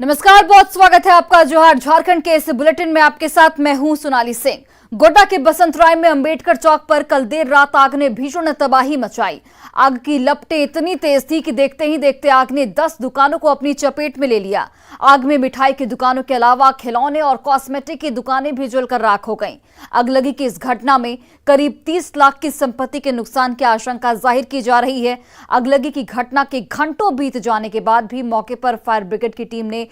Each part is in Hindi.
नमस्कार, बहुत स्वागत है आपका जोहार झारखंड के इस बुलेटिन में। आपके साथ मैं हूं सोनाली सिंह। गोड्डा के बसंतराय में अंबेडकर चौक पर कल देर रात आग ने भीषण तबाही मचाई। आग की लपटें इतनी तेज थी कि देखते ही देखते आग ने 10 दुकानों को अपनी चपेट में ले लिया। आग में मिठाई की दुकानों के अलावा खिलौने और कॉस्मेटिक की दुकानें भी जलकर राख हो गईं। अगलगी की इस घटना में करीब 30 लाख की संपत्ति के नुकसान की आशंका जाहिर की जा रही है। अगलगी की घटना के घंटों बीत जाने के बाद भी मौके पर फायर ब्रिगेड की टीम ने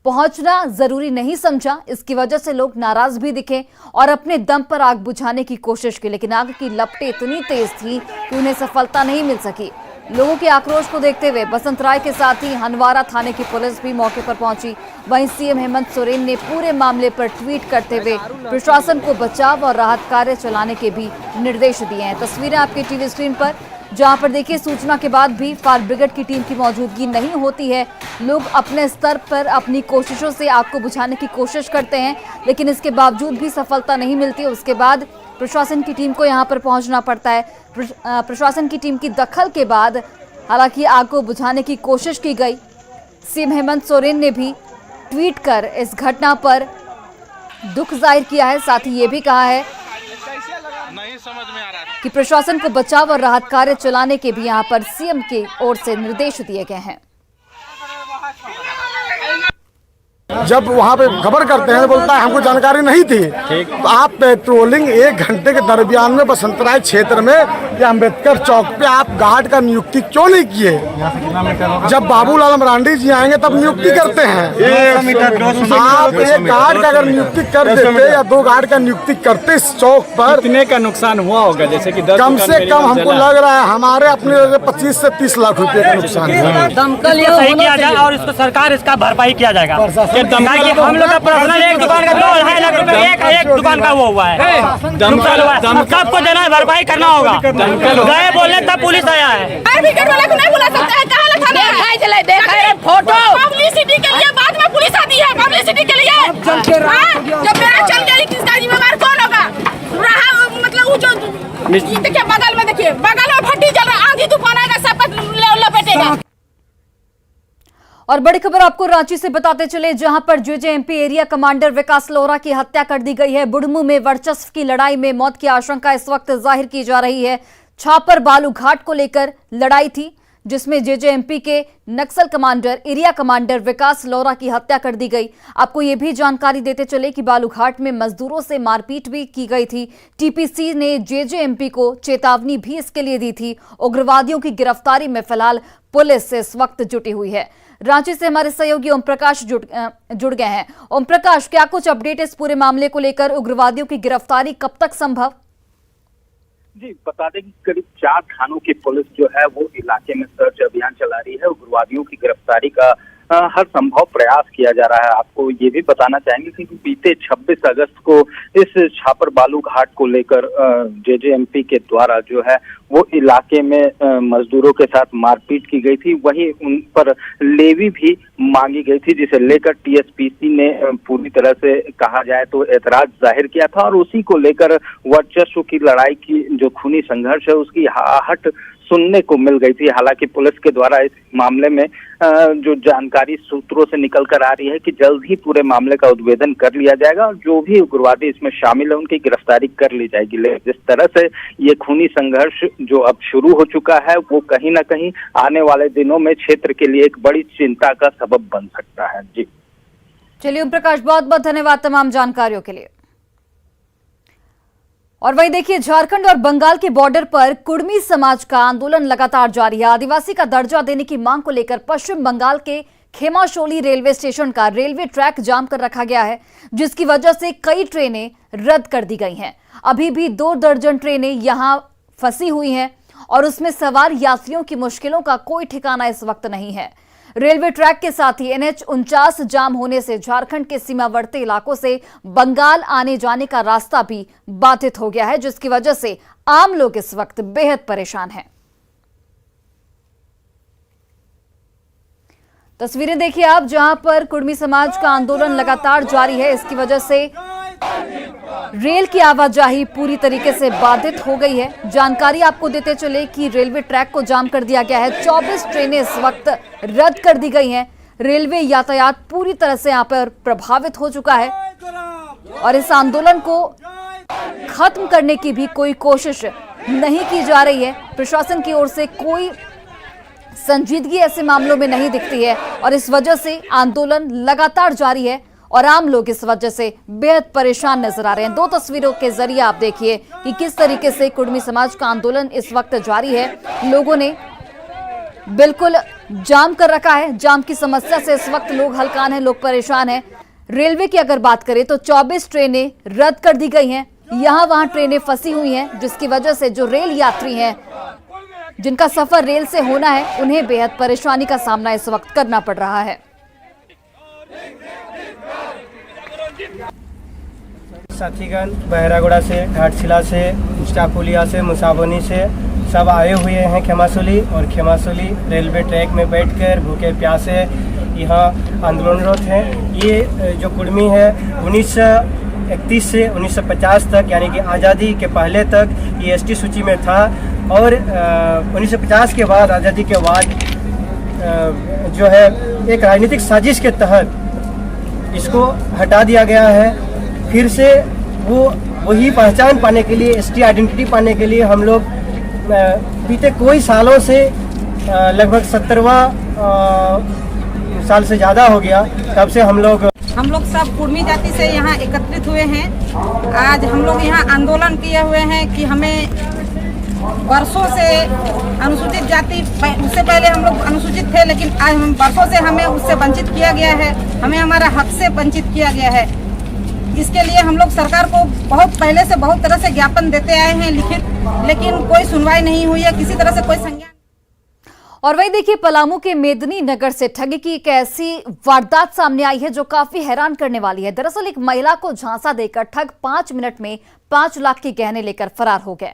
पहुंचना जरूरी नहीं समझा। इसकी वजह से लोग नाराज भी दिखे और अपने दम पर आग बुझाने की कोशिश की, लेकिन आग की लपटें इतनी तेज थी कि उन्हें सफलता नहीं मिल सकी। लोगों के आक्रोश को देखते हुए बसंतराय के साथ ही हंदवाड़ा थाने की पुलिस भी मौके पर पहुंची। वहीं सीएम हेमंत सोरेन ने पूरे मामले पर ट्वीट करते हुए प्रशासन को बचाव और राहत कार्य चलाने के भी निर्देश दिए हैं। तस्वीरें आपके टीवी स्क्रीन पर, जहां पर देखिए सूचना के बाद भी फायर ब्रिगेड की टीम की मौजूदगी नहीं होती है। लोग अपने स्तर पर अपनी कोशिशों से आग को बुझाने की कोशिश करते हैं, लेकिन इसके बावजूद भी सफलता नहीं मिलती। उसके बाद प्रशासन की टीम को यहां पर पहुंचना पड़ता है। प्रशासन की टीम की दखल के बाद हालांकि आग को बुझाने की कोशिश की गई। सीएम हेमंत सोरेन ने भी ट्वीट कर इस घटना पर दुख जाहिर किया है। साथ ही ये भी कहा है नहीं समझ में आ रहा कि प्रशासन को बचाव और राहत कार्य चलाने के भी यहां पर सीएम की ओर से निर्देश दिए गए हैं। जब वहाँ पे खबर करते हैं बोलता है हमको जानकारी नहीं थी। तो आप पेट्रोलिंग 1 घंटे के दरमियान में बसंतराय क्षेत्र में या अम्बेडकर चौक पे आप गार्ड का नियुक्ति क्यों नहीं किए? जब बाबूलाल मरांडी जी आएंगे तब नियुक्ति करते हैं। आप एक गार्ड का अगर नियुक्ति कर देते या 2 गार्ड का नियुक्ति करते इस चौक पर, कितने का नुकसान हुआ होगा? जैसे कि कम से कम हमको लग रहा है हमारे अपने 25 से 30 लाख रुपए का नुकसान हुआ। दमकल ये सही किया जाए और इसको सरकार इसका भरपाई किया जाएगा। हम लोग का पर्सनल एक दुकान का 2-2.5 लाख रुपए एक दुकान का वो हुआ है, नुकसान हुआ है। सबको देना है, भरपाई करना होगा। गए बोले तब पुलिस आया है। वाला को नहीं बुला सकते हैं, कहाँ लिखा है फोटो पब्लिसिटी के लिए? बाद में पुलिस आती है पब्लिसिटी के लिए। जब मेरा चल गया किसका जिम्मेवार कौन होगा? रहा मतलब वो जो देखिए बगल में, देखिए बगल में भट्टी जल रहा, आंधी तूफान आएगा सब लपेटेगा। और बड़ी खबर आपको रांची से बताते चले, जहां पर जेजेएमपी एरिया कमांडर विकास लोहरा की हत्या कर दी गई है। बुढ़मू में वर्चस्व की लड़ाई में मौत की आशंका इस वक्त जाहिर की जा रही है। छापर बालू घाट को लेकर लड़ाई थी, जिसमें जेजेएमपी के नक्सल कमांडर एरिया कमांडर विकास लोहरा की हत्या कर दी गई। आपको ये भी जानकारी देते चले कि बालूघाट में मजदूरों से मारपीट भी की गई थी। टीपीसी ने जेजेएमपी को चेतावनी भी इसके लिए दी थी। उग्रवादियों की गिरफ्तारी में फिलहाल पुलिस इस वक्त जुटी हुई है। रांची से हमारे सहयोगी ओम प्रकाश जुड़ गए हैं। ओम प्रकाश, क्या कुछ अपडेट इस पूरे मामले को लेकर? उग्रवादियों की गिरफ्तारी कब तक संभव? जी बता दें कि करीब 4 थानों की पुलिस जो है वो इलाके में सर्च अभियान चला रही है। उग्रवादियों की गिरफ्तारी का हर संभव प्रयास किया जा रहा है। आपको ये भी बताना चाहेंगे कि बीते 26 अगस्त को इस छापर बालू घाट को लेकर जेजेएमपी के द्वारा जो है वो इलाके में मजदूरों के साथ मारपीट की गई थी। वहीं उन पर लेवी भी मांगी गई थी, जिसे लेकर टीएसपीसी ने पूरी तरह से कहा जाए तो एतराज जाहिर किया था और उसी को लेकर वर्चस्व की लड़ाई की जो खूनी संघर्ष है उसकी आहट सुनने को मिल गई थी। हालांकि पुलिस के द्वारा इस मामले में जो जानकारी सूत्रों से निकल कर आ रही है कि जल्द ही पूरे मामले का उद्भेदन कर लिया जाएगा और जो भी उग्रवादी इसमें शामिल है उनकी गिरफ्तारी कर ली जाएगी। लेकिन जिस तरह से ये खूनी संघर्ष जो अब शुरू हो चुका है वो कहीं ना कहीं आने वाले दिनों में क्षेत्र के लिए एक बड़ी चिंता का सबब बन सकता है। जी चलिए ओम प्रकाश, बहुत बहुत धन्यवाद तमाम जानकारियों के लिए। और वही देखिए, झारखंड और बंगाल के बॉर्डर पर कुर्मी समाज का आंदोलन लगातार जारी है। आदिवासी का दर्जा देने की मांग को लेकर पश्चिम बंगाल के खेमाशोली रेलवे स्टेशन का रेलवे ट्रैक जाम कर रखा गया है, जिसकी वजह से कई ट्रेनें रद्द कर दी गई हैं। अभी भी 2 दर्जन ट्रेनें यहां फंसी हुई हैं और उसमें सवार यात्रियों की मुश्किलों का कोई ठिकाना इस वक्त नहीं है। रेलवे ट्रैक के साथ ही NH 49 जाम होने से झारखंड के सीमावर्ती इलाकों से बंगाल आने जाने का रास्ता भी बाधित हो गया है, जिसकी वजह से आम लोग इस वक्त बेहद परेशान हैं। तस्वीरें देखिए आप, जहां पर कुर्मी समाज का आंदोलन लगातार जारी है। इसकी वजह से रेल की आवाजाही पूरी तरीके से बाधित हो गई है। जानकारी आपको देते चले कि रेलवे ट्रैक को जाम कर दिया गया है। 24 ट्रेनें इस वक्त रद्द कर दी गई हैं। रेलवे यातायात पूरी तरह से यहाँ पर प्रभावित हो चुका है और इस आंदोलन को खत्म करने की भी कोई कोशिश नहीं की जा रही है। प्रशासन की ओर से कोई संजीदगी ऐसे मामलों में नहीं दिखती है और इस वजह से आंदोलन लगातार जारी है और आम लोग इस वजह से बेहद परेशान नजर आ रहे हैं। दो तस्वीरों के जरिए आप देखिए कि किस तरीके से कुर्मी समाज का आंदोलन इस वक्त जारी है। लोगों ने बिल्कुल जाम कर रखा है। जाम की समस्या से इस वक्त लोग हलकान हैं, लोग परेशान हैं। रेलवे की अगर बात करें तो 24 ट्रेनें रद्द कर दी गई हैं। यहाँ वहां ट्रेनें फंसी हुई हैं, जिसकी वजह से जो रेल यात्री हैं जिनका सफर रेल से होना है उन्हें बेहद परेशानी का सामना इस वक्त करना पड़ रहा है। साथीगण बहरागोड़ा से, घाटशिला से, स्टापुलिया से, मुसाबनी से सब आए हुए हैं खेमासोली और खेमासोली रेलवे ट्रैक में बैठकर भूखे प्यासे यहाँ आंदोलनरत हैं। ये जो कुर्मी है 1931 से 1950 तक यानी कि आज़ादी के पहले तक ये एसटी सूची में था और 1950 के बाद आज़ादी के बाद जो है एक राजनीतिक साजिश के तहत इसको हटा दिया गया है। फिर से वही पहचान पाने के लिए, एसटी आइडेंटिटी पाने के लिए हम लोग बीते कई सालों से लगभग 70वां साल से ज़्यादा हो गया तब से हम लोग सब कुर्मी जाति से यहाँ एकत्रित हुए हैं। आज हम लोग यहाँ आंदोलन किए हुए हैं कि हमें वर्षों से अनुसूचित जाति, उससे पहले हम लोग अनुसूचित थे लेकिन आज हम वर्षों से हमें उससे वंचित किया गया है, हमें हमारा हक से वंचित किया गया है। इसके लिए हम लोग सरकार को बहुत पहले से बहुत तरह से ज्ञापन देते आए हैं लिखित, लेकिन कोई सुनवाई नहीं हुई है, किसी तरह से कोई संज्ञान। और वही देखिए पलामू के मेदिनी नगर से ठगी की एक ऐसी वारदात सामने आई है जो काफी हैरान करने वाली है। दरअसल एक महिला को झांसा देकर ठग 5 मिनट में 5 लाख के गहने लेकर फरार हो गए।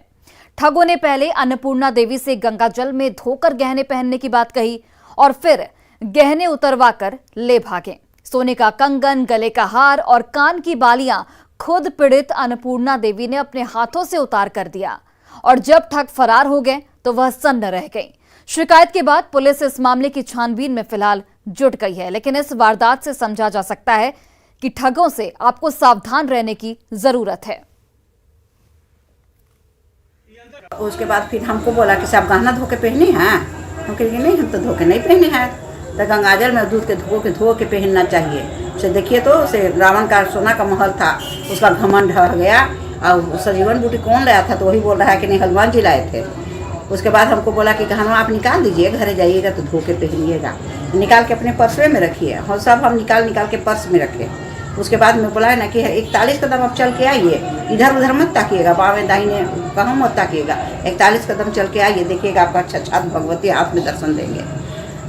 ठगों ने पहले अन्नपूर्णा देवी से गंगा जल में धोकर गहने पहनने की बात कही और फिर गहने उतरवा कर ले भागे। सोने का कंगन, गले का हार और कान की बालियां खुद पीड़ित अन्नपूर्णा देवी ने अपने हाथों से उतार कर दिया और जब ठग फरार हो गए तो वह सन्न रह गई। शिकायत के बाद पुलिस इस मामले की छानबीन में फिलहाल जुट गई है, लेकिन इस वारदात से समझा जा सकता है कि ठगों से आपको सावधान रहने की जरूरत है। उसके बाद फिर हमको बोला कि सब गहना धो के पहने हैं। हम कहेंगे नहीं, हम तो धो के नहीं पहने हैं। तो गंगाजल में दूध के धो के पहनना चाहिए। उसे देखिए तो उसे रावण का सोना का महल था, उसका घमंड ढह गया। और सजीवन बूटी कौन लाया था तो वही बोल रहा है कि नहीं हनुमान जी लाए थे। उसके बाद हमको बोला कि गहना आप निकाल दीजिए, घर जाइएगा तो धो के पहनिएगा, निकाल के अपने पर्स में रखिए। और सब हम निकाल के पर्स में रखे। उसके बाद में बोला है ना कि 41 कदम आप चल के आइए, इधर उधर मत ताकिएगा, बावें दाहिने कहाँ मत ताकिएगा, 41 कदम चल के आइए, देखिएगा आपका साक्षात भगवती हाथ में दर्शन देंगे।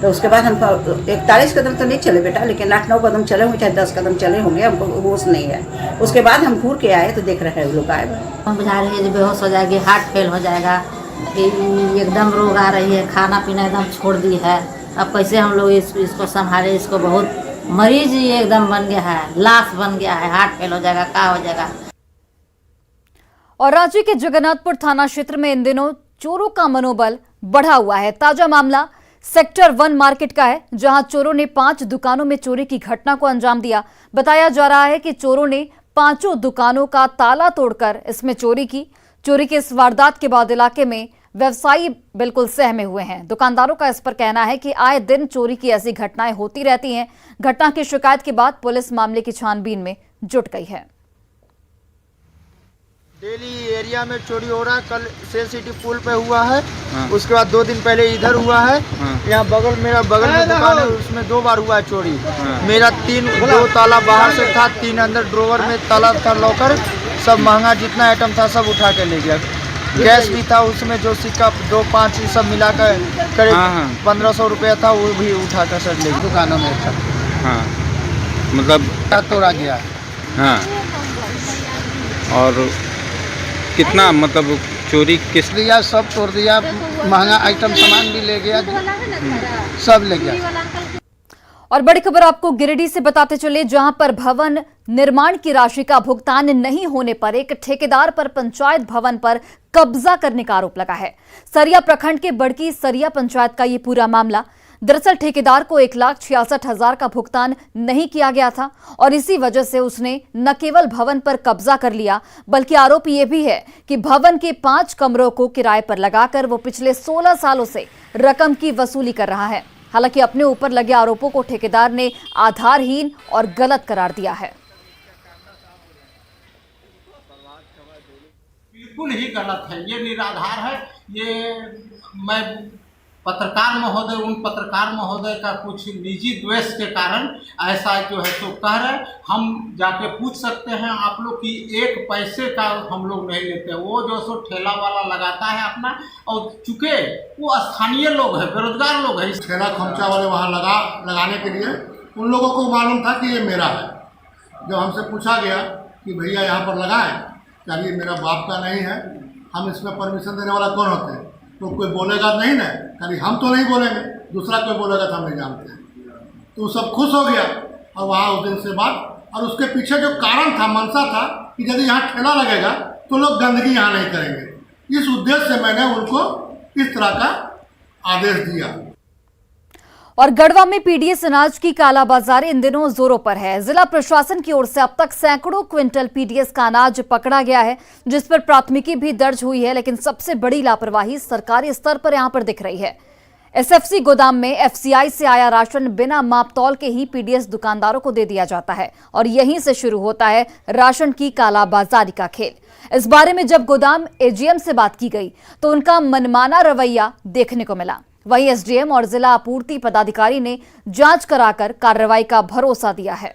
तो उसके बाद हम 41 कदम तो नहीं चले बेटा, लेकिन 8-9 कदम चले होंगे, चाहे 10 कदम चले होंगे, हमको होश नहीं है। उसके बाद हम घूर के आए तो देख रहे हैं लोग आए। हम बुझा रही है बेहोश हो जाएगी, हार्ट फेल हो जाएगा, एकदम रोग आ रही है, खाना पीना एकदम छोड़ दी है। अब कैसे हम लोग इसको संभाले? इसको बहुत मरीज ये एकदम बन गया है, लाश बन गया है, हार्ट फेल हो जाएगा, क्या हो जाएगा। और रांची के जगन्नाथपुर थाना क्षेत्र में इन दिनों चोरों का मनोबल बढ़ा हुआ है। ताजा मामला सेक्टर 1 मार्केट का है, जहां चोरों ने 5 दुकानों में चोरी की घटना को अंजाम दिया। बताया जा रहा है कि चोरों ने 5 दुकानों का ताला तोड़कर इसमें चोरी की। चोरी के इस वारदात के बाद इलाके में व्यवसायी बिल्कुल सहमे हुए हैं। दुकानदारों का इस पर कहना है कि आए दिन चोरी की ऐसी घटनाएं होती रहती हैं। घटना की शिकायत के बाद पुलिस मामले की छानबीन में जुट गई है। डेली एरिया में चोरी हो रहा है। कल सेल सिटी पुल पे हुआ है, उसके बाद 2 दिन पहले इधर हुआ है। यहाँ मेरा बगल में दुकान है, उसमें 2 बार हुआ है चोरी। मेरा 2 ताला बाहर से था, 3 अंदर ड्रोवर में ताला था लॉकर। सब महंगा जितना आइटम था सब उठा के ले गया। गैस भी था उसमें, जो सिक्का 2-5 सब मिलाकर करीब 1500 रुपया था, वो भी उठा कर सर ले गया। दुकानों में था। हाँ, मतलब तोड़ा गया। हाँ, और कितना मतलब चोरी किस दिया? सब तोड़ दिया, महंगा आइटम सामान भी ले गया, सब ले गया। और बड़ी खबर आपको गिरिडीह से बताते चले, जहां पर भवन निर्माण की राशि का भुगतान नहीं होने पर एक ठेकेदार पर पंचायत भवन पर कब्जा करने का आरोप लगा है। सरिया प्रखंड के बड़की सरिया पंचायत का ये पूरा मामला, दरअसल ठेकेदार को 1,66,000 का भुगतान नहीं किया गया था और इसी वजह से उसने न केवल भवन पर कब्जा कर लिया बल्कि आरोप यह भी है कि भवन के 5 कमरों को किराए पर लगाकर वो पिछले 16 सालों से रकम की वसूली कर रहा है। हालांकि अपने ऊपर लगे आरोपों को ठेकेदार ने आधारहीन और गलत करार दिया है। बिल्कुल ही गलत है, ये निराधार है। ये मैं पत्रकार महोदय, उन पत्रकार महोदय का कुछ निजी द्वेष के कारण ऐसा जो है तो कह रहे। हम जाके पूछ सकते हैं आप लोग कि 1 पैसे का हम लोग नहीं लेते। वो जो सो ठेला वाला लगाता है अपना, और चूँकि वो स्थानीय लोग हैं, बेरोजगार लोग हैं, ठेला खमचा वाले वहाँ लगाने के लिए उन लोगों को मालूम था कि ये मेरा है। जब हमसे पूछा गया कि भैया यहाँ पर लगाएं, क्या ये मेरा बाप का नहीं है, हम इसमें परमिशन देने वाला कौन होते हैं? तो कोई बोलेगा नहीं ना, खाली हम तो नहीं बोलेंगे, दूसरा कोई बोलेगा तो हम नहीं जानते हैं। तो सब खुश हो गया और वहाँ उस दिन से बात, और उसके पीछे जो कारण था, मंशा था कि यदि यहाँ ठेला लगेगा तो लोग गंदगी यहाँ नहीं करेंगे। इस उद्देश्य से मैंने उनको इस तरह का आदेश दिया। और गढ़वा में पीडीएस अनाज की कालाबाजारी इन दिनों जोरों पर है। जिला प्रशासन की ओर से अब तक सैकड़ों क्विंटल पीडीएस का अनाज पकड़ा गया है, जिस पर प्राथमिकी भी दर्ज हुई है। लेकिन सबसे बड़ी लापरवाही सरकारी स्तर पर यहां पर दिख रही है। एसएफसी गोदाम में एफसीआई से आया राशन बिना मापतौल के ही पीडीएस दुकानदारों को दे दिया जाता है और यहीं से शुरू होता है राशन की कालाबाजारी का खेल। इस बारे में जब गोदाम एजीएम से बात की गई तो उनका मनमाना रवैया देखने को मिला। वहीं एसडीएम और जिला आपूर्ति पदाधिकारी ने जांच कराकर कार्रवाई का भरोसा दिया है।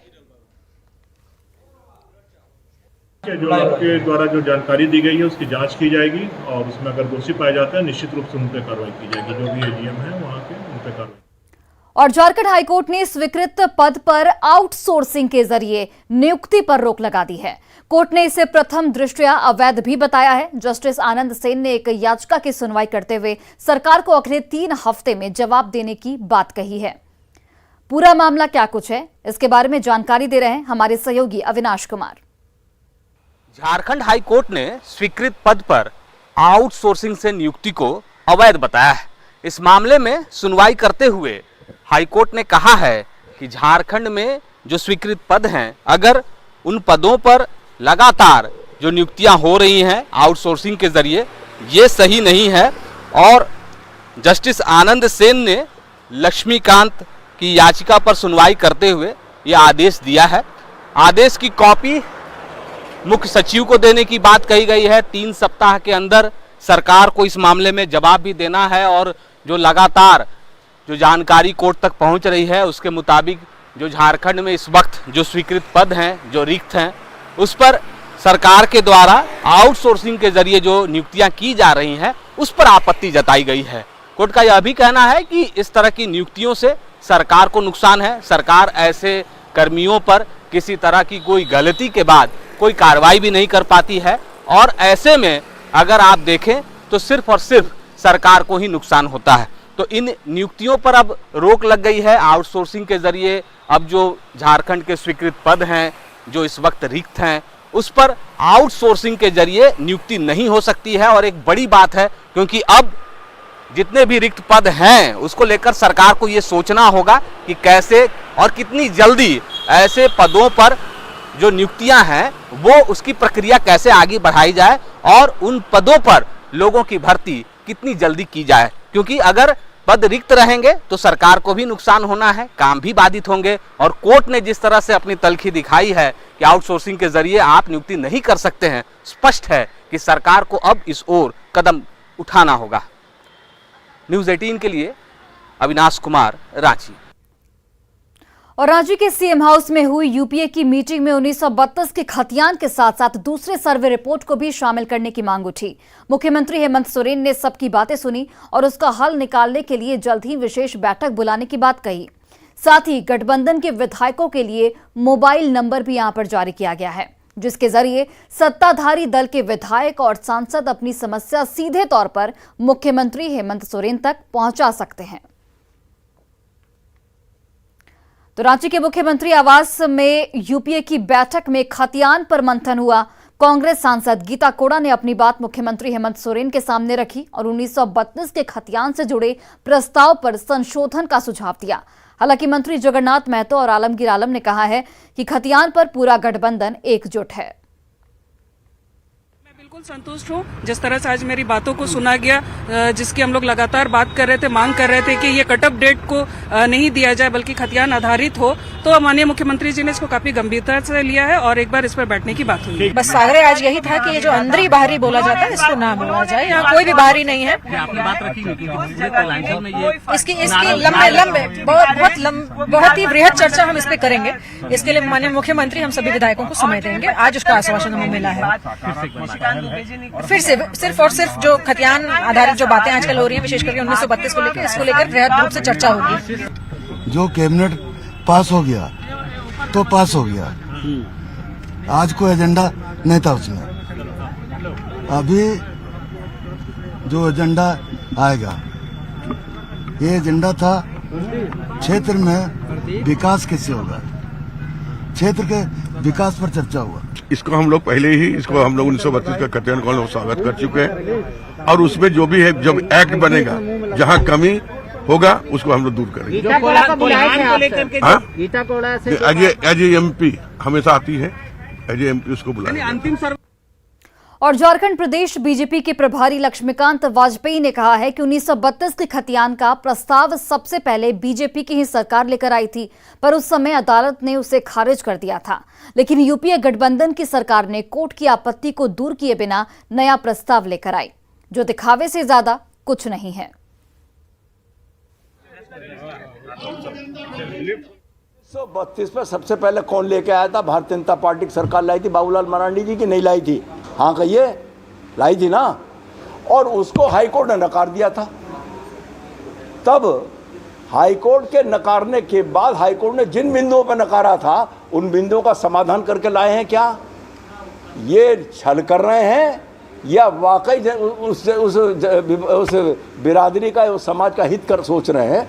जो आपके द्वारा जो जानकारी दी गई है उसकी जांच की जाएगी और उसमें अगर दोषी पाए जाते हैं निश्चित रूप से उन पर कार्रवाई की जाएगी। जो भी एजीएम है वहाँ के उन पर कार्रवाई। और झारखंड हाईकोर्ट ने स्वीकृत पद पर आउटसोर्सिंग के जरिए नियुक्ति पर रोक लगा दी है। कोर्ट ने इसे प्रथम दृष्टया अवैध भी बताया है। जस्टिस आनंद सेन ने एक याचिका की सुनवाई करते हुए सरकार को अगले 3 हफ्ते में जवाब देने की बात कही है। पूरा मामला क्या कुछ है, इसके बारे में जानकारी दे रहे हैं हमारे सहयोगी अविनाश कुमार। झारखंड हाईकोर्ट ने स्वीकृत पद पर आउटसोर्सिंग से नियुक्ति को अवैध बताया है। इस मामले में सुनवाई करते हुए हाईकोर्ट ने कहा है कि झारखंड में जो स्वीकृत पद हैं, अगर उन पदों पर लगातार जो नियुक्तियां हो रही हैं आउटसोर्सिंग के जरिए, ये सही नहीं है। और जस्टिस आनंद सेन ने लक्ष्मीकांत की याचिका पर सुनवाई करते हुए ये आदेश दिया है। आदेश की कॉपी मुख्य सचिव को देने की बात कही गई है। 3 सप्ताह के अंदर सरकार को इस मामले में जवाब भी देना है और जो लगातार जो जानकारी कोर्ट तक पहुंच रही है उसके मुताबिक जो झारखंड में इस वक्त जो स्वीकृत पद हैं, जो रिक्त हैं, उस पर सरकार के द्वारा आउटसोर्सिंग के जरिए जो नियुक्तियां की जा रही हैं उस पर आपत्ति जताई गई है। कोर्ट का यह भी कहना है कि इस तरह की नियुक्तियों से सरकार को नुकसान है। सरकार ऐसे कर्मियों पर किसी तरह की कोई गलती के बाद कोई कार्रवाई भी नहीं कर पाती है और ऐसे में अगर आप देखें तो सिर्फ और सिर्फ सरकार को ही नुकसान होता है। तो इन नियुक्तियों पर अब रोक लग गई है आउटसोर्सिंग के जरिए। अब जो झारखंड के स्वीकृत पद हैं जो इस वक्त रिक्त हैं उस पर आउटसोर्सिंग के जरिए नियुक्ति नहीं हो सकती है और एक बड़ी बात है क्योंकि अब जितने भी रिक्त पद हैं उसको लेकर सरकार को ये सोचना होगा कि कैसे और कितनी जल्दी ऐसे पदों पर जो नियुक्तियां हैं वो उसकी प्रक्रिया कैसे आगे बढ़ाई जाए और उन पदों पर लोगों की भर्ती कितनी जल्दी की जाए। क्योंकि अगर पद रिक्त रहेंगे तो सरकार को भी नुकसान होना है, काम भी बाधित होंगे। और कोर्ट ने जिस तरह से अपनी तलखी दिखाई है कि आउटसोर्सिंग के जरिए आप नियुक्ति नहीं कर सकते हैं, स्पष्ट है कि सरकार को अब इस ओर कदम उठाना होगा। न्यूज़ 18 के लिए अविनाश कुमार, रांची। और रांची के सीएम हाउस में हुई यूपीए की मीटिंग में 1932 के खतियान के साथ साथ दूसरे सर्वे रिपोर्ट को भी शामिल करने की मांग उठी। मुख्यमंत्री हेमंत सोरेन ने सबकी बातें सुनी और उसका हल निकालने के लिए जल्द ही विशेष बैठक बुलाने की बात कही। साथ ही गठबंधन के विधायकों के लिए मोबाइल नंबर भी यहां पर जारी किया गया है, जिसके जरिए सत्ताधारी दल के विधायक और सांसद अपनी समस्या सीधे तौर पर मुख्यमंत्री हेमंत सोरेन तक पहुंचा सकते हैं। तो रांची के मुख्यमंत्री आवास में यूपीए की बैठक में खतियान पर मंथन हुआ। कांग्रेस सांसद गीता कोड़ा ने अपनी बात मुख्यमंत्री हेमंत सोरेन के सामने रखी और 1932 के खतियान से जुड़े प्रस्ताव पर संशोधन का सुझाव दिया। हालांकि मंत्री जगन्नाथ महतो और आलमगीर आलम ने कहा है कि खतियान पर पूरा गठबंधन एकजुट है। बिल्कुल संतुष्ट हूँ जिस तरह से आज मेरी बातों को सुना गया, जिसकी हम लोग लगातार बात कर रहे थे, मांग कर रहे थे कि ये कट ऑफ डेट को नहीं दिया जाए बल्कि खतियान आधारित हो, तो माननीय मुख्यमंत्री जी ने इसको काफी गंभीरता से लिया है और एक बार इस पर बैठने की बात हुई। बस आग्रह आज यही था कि ये जो अंदरी बाहरी बोला जाता है इसको ना बोला जाए। यहाँ कोई भी बाहरी नहीं है। इसकी लंबे बहुत ही बृहद चर्चा हम इस पे करेंगे। इसके लिए माननीय मुख्यमंत्री हम सभी विधायकों को समय देंगे। आज उसका आश्वासन हमें मिला है। फिर से सिर्फ और सिर्फ जो खतियान आधारित जो बातें आजकल हो रही है, विशेष करके 1932 को लेकर, इसको लेकर बृहद रूप से चर्चा होगी। जो कैबिनेट पास हो गया तो पास हो गया, आज कोई एजेंडा नहीं था उसमें। अभी जो एजेंडा आएगा, ये एजेंडा था क्षेत्र में विकास कैसे होगा, क्षेत्र के विकास पर चर्चा हुआ। इसको हम लोग पहले ही 1932 का खतियान कानून स्वागत कर चुके हैं और उसमें जो भी है, जब एक्ट बनेगा जहां कमी होगा उसको हम लोग दूर करेंगे। एज एमपी हमेशा आती है, एज एमपी उसको बुलाएंगे। और झारखंड प्रदेश बीजेपी के प्रभारी लक्ष्मीकांत वाजपेयी ने कहा है कि 1932 के खतियान का प्रस्ताव सबसे पहले बीजेपी की ही सरकार लेकर आई थी, पर उस समय अदालत ने उसे खारिज कर दिया था। लेकिन यूपीए गठबंधन की सरकार ने कोर्ट की आपत्ति को दूर किए बिना नया प्रस्ताव लेकर आई, जो दिखावे से ज्यादा कुछ नहीं है। 1932 पर सबसे पहले कौन लेके आया था? भारतीय जनता पार्टी की सरकार लाई थी, बाबूलाल मरांडी जी की नहीं लाई थी? हाँ कहिए, लाई थी ना। और उसको हाईकोर्ट ने नकार दिया था। तब हाईकोर्ट के नकारने के बाद हाईकोर्ट ने जिन बिंदुओं पर नकारा था उन बिंदुओं का समाधान करके लाए हैं। क्या ये छल कर रहे हैं या वाकई उस बिरादरी का, उस समाज का हित कर सोच रहे हैं?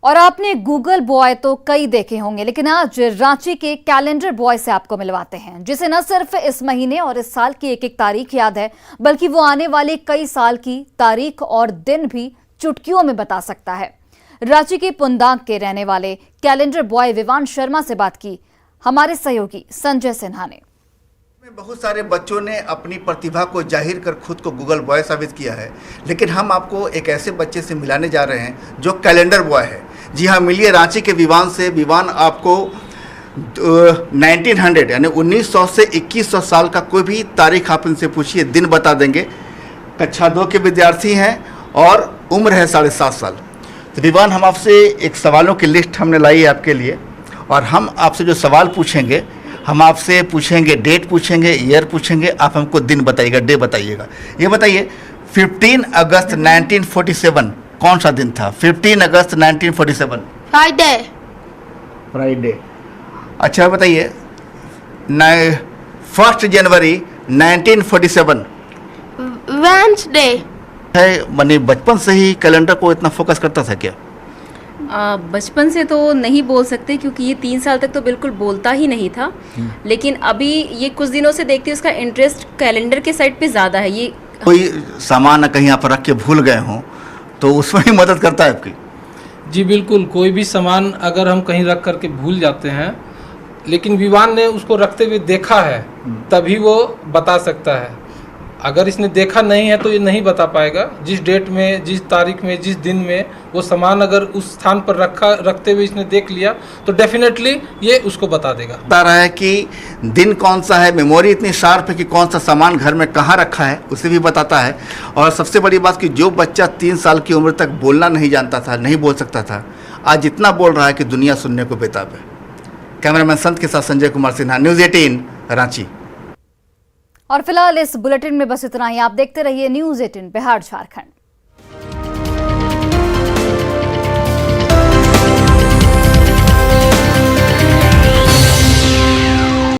और आपने गूगल बॉय तो कई देखे होंगे, लेकिन आज रांची के कैलेंडर बॉय से आपको मिलवाते हैं, जिसे न सिर्फ इस महीने और इस साल की एक एक तारीख याद है, बल्कि वो आने वाले कई साल की तारीख और दिन भी चुटकियों में बता सकता है। रांची के पुंदांग के रहने वाले कैलेंडर बॉय विवान शर्मा से बात की हमारे सहयोगी संजय सिन्हा ने। बहुत सारे बच्चों ने अपनी प्रतिभा को जाहिर कर खुद को गूगल बॉय साबित किया है, लेकिन हम आपको एक ऐसे बच्चे से मिलाने जा रहे हैं जो कैलेंडर बॉय है। जी हाँ, मिलिए रांची के विवान से। विवान आपको 1900 यानी 1900 से 2100 साल का कोई भी तारीख आप इनसे पूछिए, दिन बता देंगे। कक्षा 2 के विद्यार्थी हैं और उम्र है 7.5 साल। तो विवान, हम आपसे एक सवालों की लिस्ट हमने लाई है आपके लिए, और हम आपसे जो सवाल पूछेंगे, हम आपसे पूछेंगे डेट पूछेंगे, ईयर पूछेंगे, आप हमको दिन बताइएगा, डे बताइएगा। ये बताइए 15 अगस्त 1947 कौन सा दिन था? 15 अगस्त 1947 फ्राइडे। अच्छा बताइए 1 जनवरी 1947 वेडनेसडे है। माने बचपन से ही कैलेंडर को इतना फोकस करता था क्या? बचपन से तो नहीं बोल सकते, क्योंकि ये 3 साल तक तो बिल्कुल बोलता ही नहीं था। लेकिन अभी ये कुछ दिनों से देखते उसका इंटरेस्ट कैलेंडर के साइड पे ज़्यादा है। ये कोई सामान कहीं आप रख के भूल गए हों तो उसमें ही मदद करता है आपकी? जी बिल्कुल, कोई भी सामान अगर हम कहीं रख करके भूल जाते हैं, लेकिन विवान ने उसको रखते हुए देखा है, तभी वो बता सकता है। अगर इसने देखा नहीं है तो ये नहीं बता पाएगा। जिस डेट में, जिस तारीख में, जिस दिन में वो सामान अगर उस स्थान पर रखते हुए इसने देख लिया तो डेफिनेटली ये उसको बता देगा। बता रहा है कि दिन कौन सा है, मेमोरी इतनी शार्प है कि कौन सा सामान घर में कहाँ रखा है उसे भी बताता है। और सबसे बड़ी बात कि जो बच्चा 3 साल की उम्र तक बोलना नहीं जानता था, नहीं बोल सकता था, आज इतना बोल रहा है कि दुनिया सुनने को बेताब है। कैमरामैन संत के साथ संजय कुमार सिन्हा, न्यूज़ 18 रांची। और फिलहाल इस बुलेटिन में बस इतना ही। आप देखते रहिए न्यूज़ 18 बिहार झारखंड।